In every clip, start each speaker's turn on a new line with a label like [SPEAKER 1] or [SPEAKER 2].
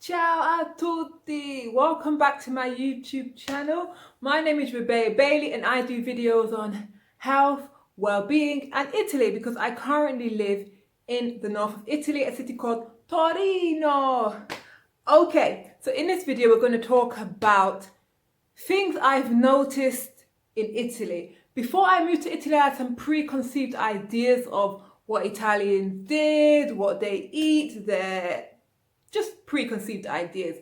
[SPEAKER 1] Ciao a tutti! Welcome back to my YouTube channel. My name is Rebecca Bailey and I do videos on health, well-being and Italy because I currently live in the north of Italy, a city called Torino. Okay, so in this video we're going to talk about things I've noticed in Italy. Before I moved to Italy, I had some preconceived ideas of what Italians did, what they eat, their just preconceived ideas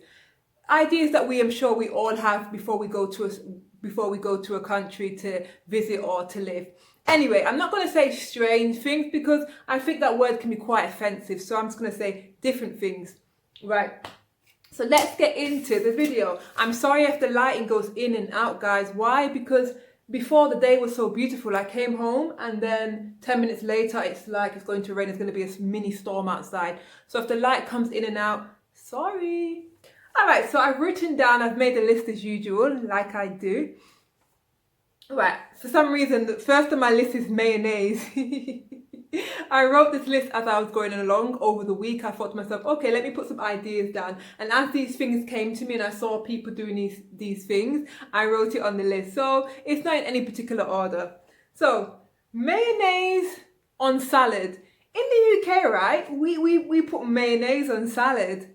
[SPEAKER 1] that I'm sure we all have before we go to a country to visit or to live. Anyway, I'm not going to say strange things because I think that word can be quite offensive, so I'm just going to say different things, right? So let's get into the video. I'm sorry if the lighting goes in and out, guys. Why? Because before the day was so beautiful, I came home and then 10 minutes later it's like it's going to rain. It's going to be a mini storm outside. So if the light comes in and out, sorry. All right, so I've written down, I've made a list as usual, like I do. Right, for some reason, the first on my list is mayonnaise. I wrote this list as I was going along over the week. I thought to myself, okay, let me put some ideas down. And as these things came to me and I saw people doing these things, I wrote it on the list. So it's not in any particular order. So mayonnaise on salad. In the UK, right, we put mayonnaise on salad.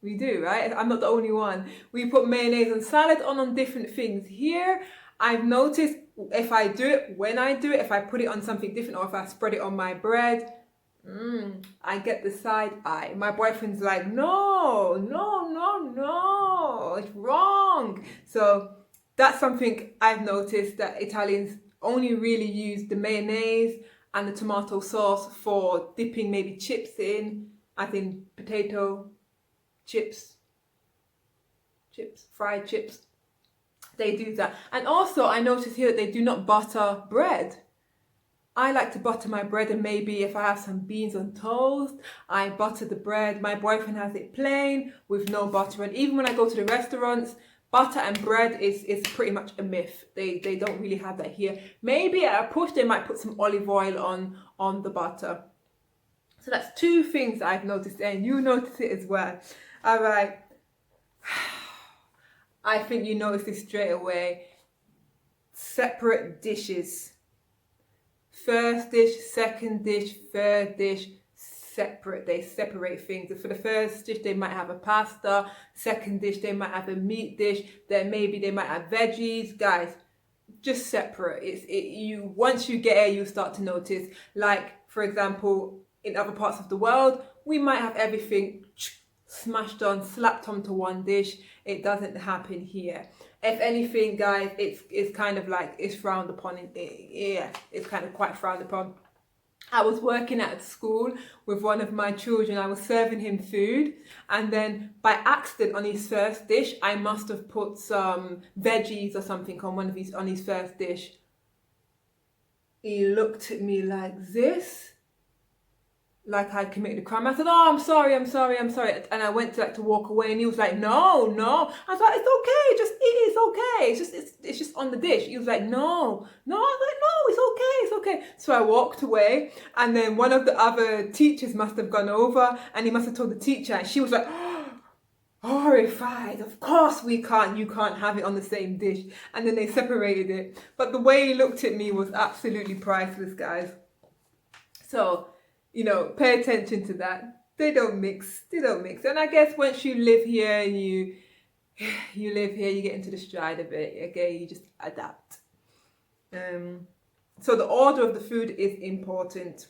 [SPEAKER 1] We do, right? I'm not the only one. We put mayonnaise on salad and on different things. Here, I've noticed if I do it, when I do it, if I put it on something different or if I spread it on my bread, I get the side eye. My boyfriend's like, no, it's wrong. So that's something I've noticed, that Italians only really use the mayonnaise and the tomato sauce for dipping maybe chips in, as in potato chips, fried chips. They do that. And also I notice here that they do not butter bread. I like to butter my bread, and maybe if I have some beans on toast, I butter the bread. My boyfriend has it plain with no butter. And even when I go to the restaurants, butter and bread is pretty much a myth. They don't really have that here. Maybe at a push they might put some olive oil on the butter. So that's two things I've noticed, and you notice it as well. All right. I think you notice this straight away. Separate dishes. First dish, second dish, third dish, separate. They separate things. For the first dish, they might have a pasta. Second dish, they might have a meat dish. Then maybe they might have veggies. Guys, just separate. Once you get here, you start to notice. Like, for example, in other parts of the world, we might have everything smashed on, slapped onto one dish. It doesn't happen here. If anything, guys, it's kind of like it's frowned upon. It's kind of quite frowned upon. I was working at school with one of my children. I was serving him food, and then by accident on his first dish, I must have put some veggies or something on his first dish. He looked at me like this, like I committed a crime. I said, "Oh, I'm sorry," and I went to walk away, and he was like, "No." I was like, "It's okay, just eat it. It's okay. It's just on the dish." He was like, "No." I was like, "No, it's okay." So I walked away, and then one of the other teachers must have gone over, and he must have told the teacher, and she was like, horrified. Of course you can't have it on the same dish. And then they separated it. But the way he looked at me was absolutely priceless, guys. So, pay attention to that. They don't mix. And I guess once you live here and you live here, you get into the stride of it. Okay, you just adapt. So the order of the food is important.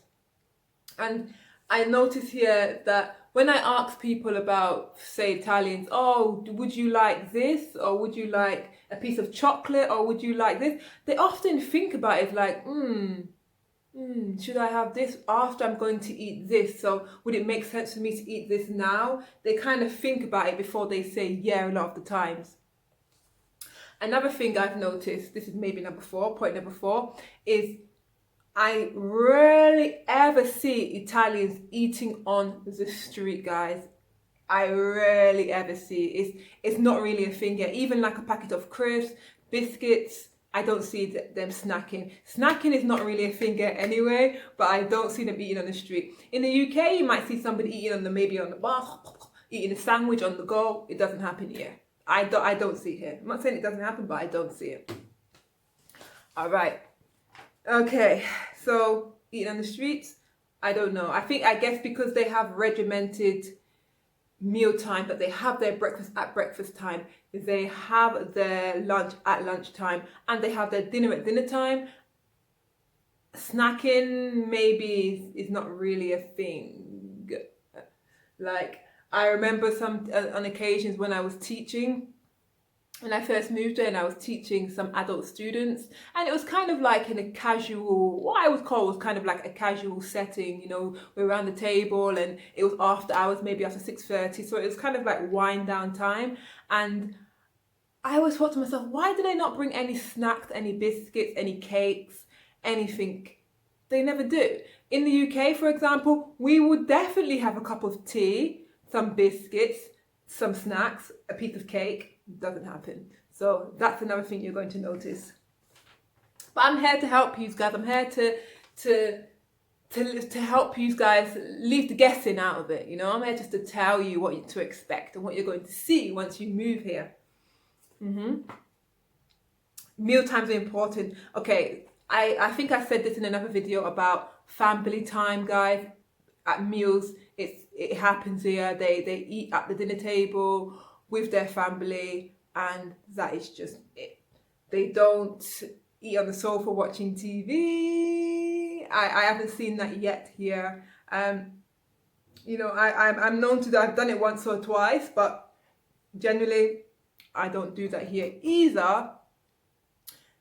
[SPEAKER 1] And I notice here that when I ask people about, say, Italians, oh, would you like this? Or would you like a piece of chocolate? Or would you like this? They often think about it like, should I have this after I'm going to eat this? So would it make sense for me to eat this now? They kind of think about it before they say yeah a lot of the times. Another thing I've noticed, this is maybe point number four, is I rarely ever see Italians eating on the street, guys. I rarely ever see. It's not really a thing yet. Even like a packet of crisps, biscuits, I don't see them snacking. Snacking is not really a thing yet anyway, but I don't see them eating on the street. In the UK, you might see somebody eating maybe on the bar, eating a sandwich on the go. It doesn't happen here. I don't see it here. I'm not saying it doesn't happen, but I don't see it. All right. Okay. So eating on the streets, I don't know. I guess because they have regimented meal time, that they have their breakfast at breakfast time, they have their lunch at lunchtime, and they have their dinner at dinner time. Snacking maybe is not really a thing. Like, I remember some on occasions when I was teaching, when I first moved there, and I was teaching some adult students, and it was kind of like in a casual, what I would call was kind of like a casual setting, you know, we're around the table, and it was after hours, maybe after 6:30, so it was kind of like wind down time. And I always thought to myself, why do they not bring any snacks, any biscuits, any cakes, anything? They never do. In the UK, for example, we would definitely have a cup of tea, some biscuits, some snacks, a piece of cake. Doesn't happen. So that's another thing you're going to notice. But I'm here to help you guys. I'm here to help you guys leave the guessing out of it. You know, I'm here just to tell you what to expect and what you're going to see once you move here. Meal times are important. Okay, I think I said this in another video about family time, guys. At meals, it happens here. They eat at the dinner table with their family, and that is just it. They don't eat on the sofa watching TV. I haven't seen that yet here. You know, I'm known to that. I've done it once or twice, but generally I don't do that here either,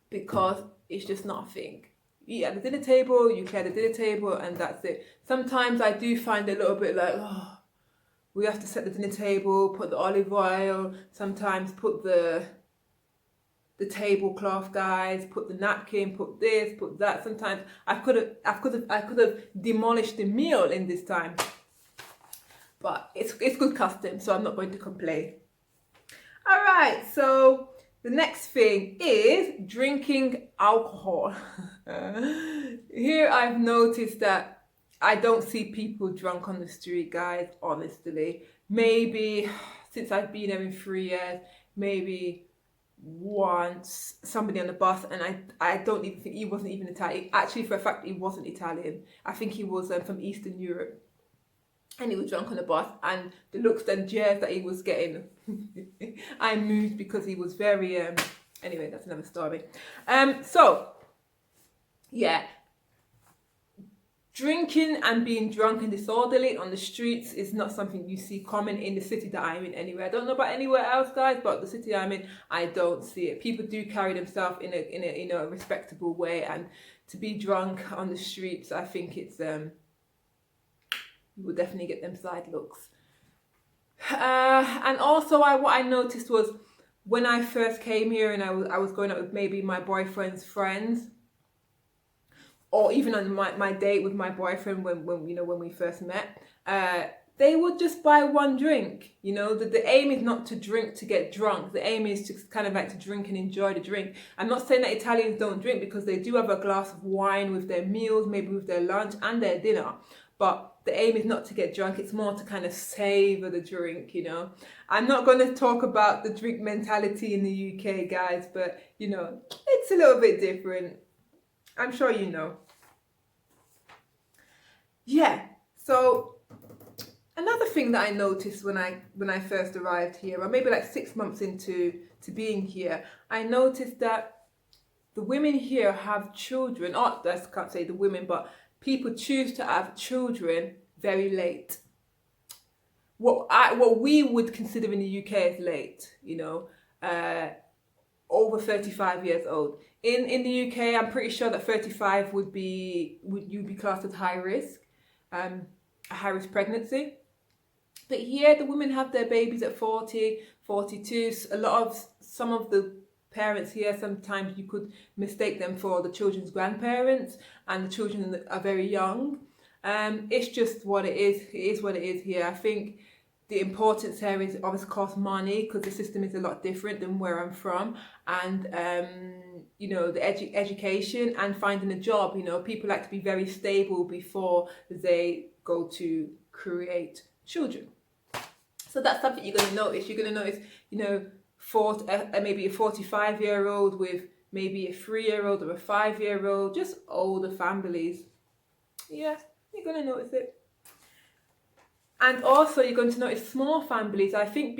[SPEAKER 1] because it's just not a thing. You eat at the dinner table, you clear the dinner table, and that's it. Sometimes I do find it a little bit like, oh, we have to set the dinner table, put the olive oil, sometimes put the tablecloth, guys, put the napkin, put this, put that. Sometimes I could have demolished the meal in this time. But it's good custom, so I'm not going to complain. All right, so the next thing is drinking alcohol. Here I've noticed that I don't see people drunk on the street, guys, honestly. Maybe since I've been here in 3 years, maybe once somebody on the bus, and I don't even think he wasn't even Italian. Actually, for a fact, he wasn't Italian. I think he was from Eastern Europe. And he was drunk on the bus, and the looks and jeers that he was getting, I moved because he was very, anyway, that's another story. So, yeah. Drinking and being drunk and disorderly on the streets is not something you see common in the city that I'm in anywhere. I don't know about anywhere else, guys, but the city I'm in, I don't see it. People do carry themselves in a respectable way, and to be drunk on the streets, I think it's you will definitely get them side looks. And also, what I noticed was when I first came here and I was going out with maybe my boyfriend's friends, or even on my date with my boyfriend when we first met, they would just buy one drink. You know, the aim is not to drink to get drunk. The aim is to kind of like to drink and enjoy the drink. I'm not saying that Italians don't drink, because they do have a glass of wine with their meals, maybe with their lunch and their dinner. But the aim is not to get drunk. It's more to kind of savor the drink, you know. I'm not going to talk about the drink mentality in the UK, guys, but, you know, it's a little bit different. I'm sure you know. Yeah, so another thing that I noticed when I first arrived here, or maybe like 6 months into being here, I noticed that the women here have children, or I can't say the women, but people choose to have children very late. What we would consider in the UK as late, you know, over 35 years old. In the UK, I'm pretty sure that 35 would you be classed as high risk, a high risk pregnancy. But here, the women have their babies at 40, 42. Some of the parents here, sometimes you could mistake them for the children's grandparents, and the children are very young. It's just what it is. It is what it is here. I think the importance here is, of course, money, because the system is a lot different than where I'm from, and you know, the education and finding a job. You know, people like to be very stable before they go to create children. So that's something you're going to notice. You're going to notice, you know, maybe a 45-year-old with maybe a 3-year-old or a 5-year-old, just older families. Yeah, you're going to notice it. And also you're going to notice small families. I think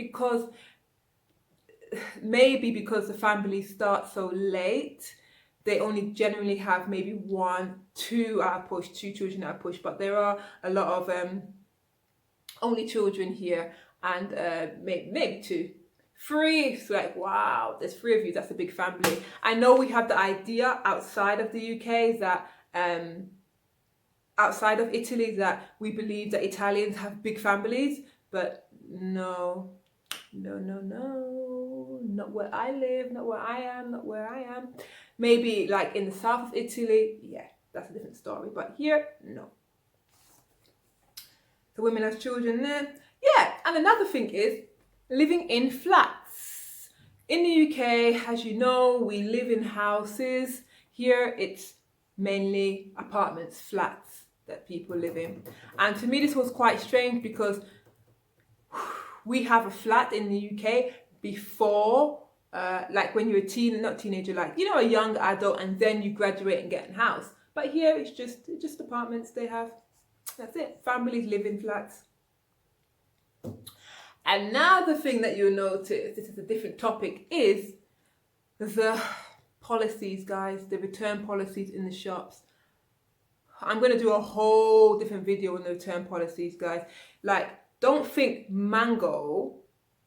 [SPEAKER 1] maybe because the families start so late, they only generally have maybe 1, 2 at a push, 2 children at a push. But there are a lot of only children here, and maybe 2. 3, it's like, wow, there's 3 of you, that's a big family. I know we have the idea outside of the UK that outside of Italy that we believe that Italians have big families, but no, not where I live, not where I am. Maybe like in the south of Italy, yeah, that's a different story, but here, no. The women have children there. Yeah, and another thing is living in flats. In the UK, as you know, we live in houses. Here it's mainly apartments, flats that people live in. And to me this was quite strange because we have a flat in the UK before, like when you're not teenager, like, you know, a young adult, and then you graduate and get a house. But here it's just apartments they have. That's it. Families live in flats. Another thing that you'll notice, this is a different topic, is the policies, guys, the return policies in the shops. I'm going to do a whole different video on the return policies, guys. Like, don't think Mango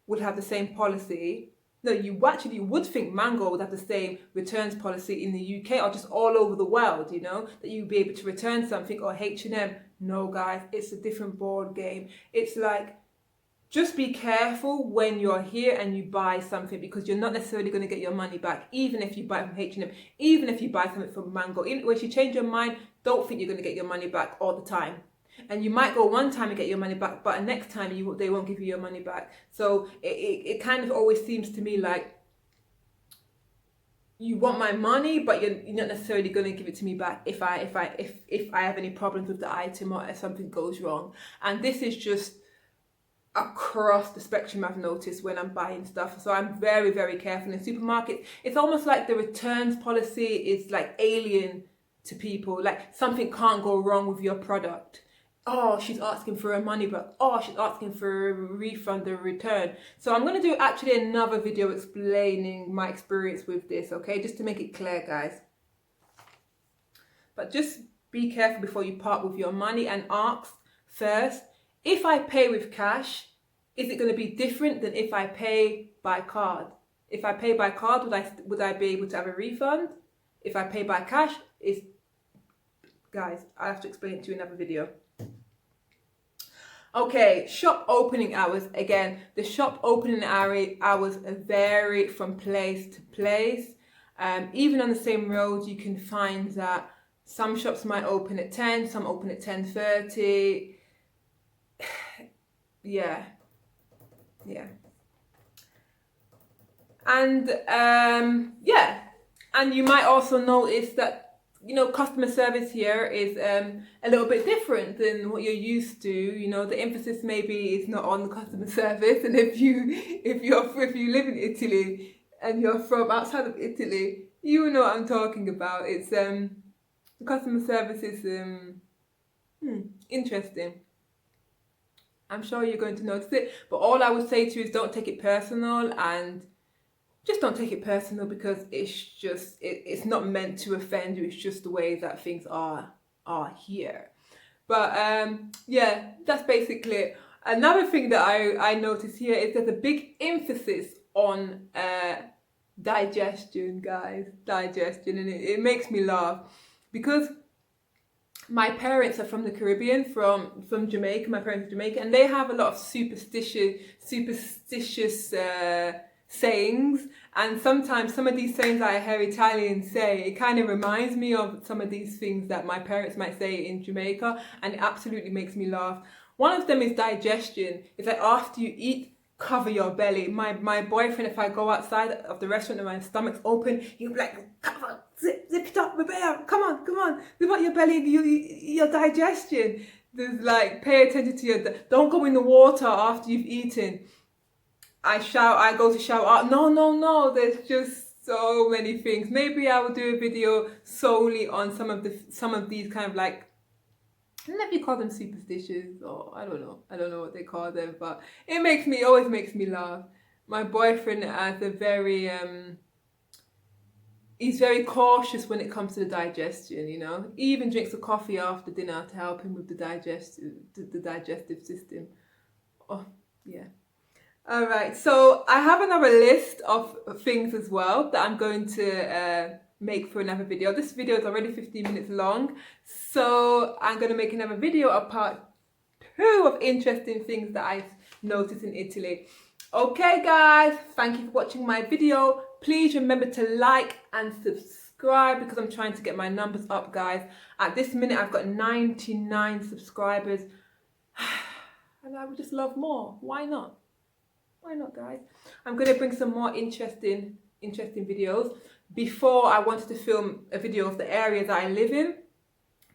[SPEAKER 1] would have the same policy. No, you actually would think Mango would have the same returns policy in the UK or just all over the world, you know, that you'd be able to return something, or H&M. No, guys, it's a different board game. It's like, just be careful when you're here and you buy something, because you're not necessarily going to get your money back, even if you buy it from H&M, even if you buy something from Mango. Even if you change your mind, don't think you're going to get your money back all the time. And you might go one time and get your money back, but next time they won't give you your money back. So it kind of always seems to me like you want my money, but you're not necessarily going to give it to me back if I have any problems with the item or if something goes wrong. And this is just across the spectrum I've noticed when I'm buying stuff. So I'm very, very careful in supermarkets. It's almost like the returns policy is like alien to people. Like, something can't go wrong with your product. Oh, she's asking for her money back. Oh, she's asking for a refund or return. So I'm going to do actually another video explaining my experience with this, okay? Just to make it clear, guys. But just be careful before you part with your money, and ask first, if I pay with cash, is it going to be different than if I pay by card? If I pay by card, would I be able to have a refund? If I pay by cash, guys, I have to explain it to you in another video. Okay, shop opening hours. Again, the shop opening hours vary from place to place. Even on the same road, you can find that some shops might open at 10, some open at 10:30. Yeah. And yeah, and you might also notice that, you know, customer service here is a little bit different than what you're used to. You know, the emphasis maybe is not on the customer service. And if you live in Italy and you're from outside of Italy, you know what I'm talking about. It's the customer service is interesting. I'm sure you're going to notice it, but all I would say to you is don't take it personal, and just don't take it personal, because it's not meant to offend you. It's just the way that things are here. But yeah, that's basically it. Another thing that I notice here is there's a big emphasis on digestion, guys. Digestion, and it makes me laugh, because my parents are from the Caribbean, from Jamaica. My parents are Jamaican, and they have a lot of superstitious sayings. And sometimes some of these sayings that I hear Italians say, it kind of reminds me of some of these things that my parents might say in Jamaica, and it absolutely makes me laugh. One of them is digestion. It's like, after you eat, cover your belly. My boyfriend, if I go outside of the restaurant and my stomach's open, he'll be like, cover, zip it up, Rebecca, come on, zip up your belly, your digestion. There's like, pay attention to your, don't go in the water after you've eaten. I go to shower. No, no, no. There's just so many things. Maybe I will do a video solely on some of these kind of like, I don't know if you call them superstitions, or I don't know. I don't know what they call them, but it always makes me laugh. My boyfriend has a very he's very cautious when it comes to the digestion, you know. He even drinks a coffee after dinner to help him with the digestive system. Oh, yeah. All right, so I have another list of things as well that I'm going to make for another video. This video is already 15 minutes long, so I'm going to make another video, a part 2 of interesting things that I've noticed in Italy. Okay guys, thank you for watching my video. Please remember to like and subscribe because I'm trying to get my numbers up, guys. At this minute I've got 99 subscribers and I would just love more. Why not? Why not, guys? I'm going to bring some more interesting videos. Before, I wanted to film a video of the area that I live in,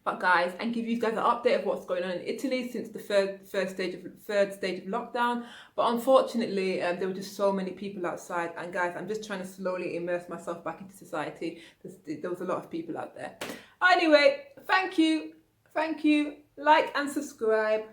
[SPEAKER 1] but guys, and give you guys an update of what's going on in Italy since the third stage of lockdown. But unfortunately, there were just so many people outside, and guys, I'm just trying to slowly immerse myself back into society. There was a lot of people out there. Anyway, thank you, like and subscribe.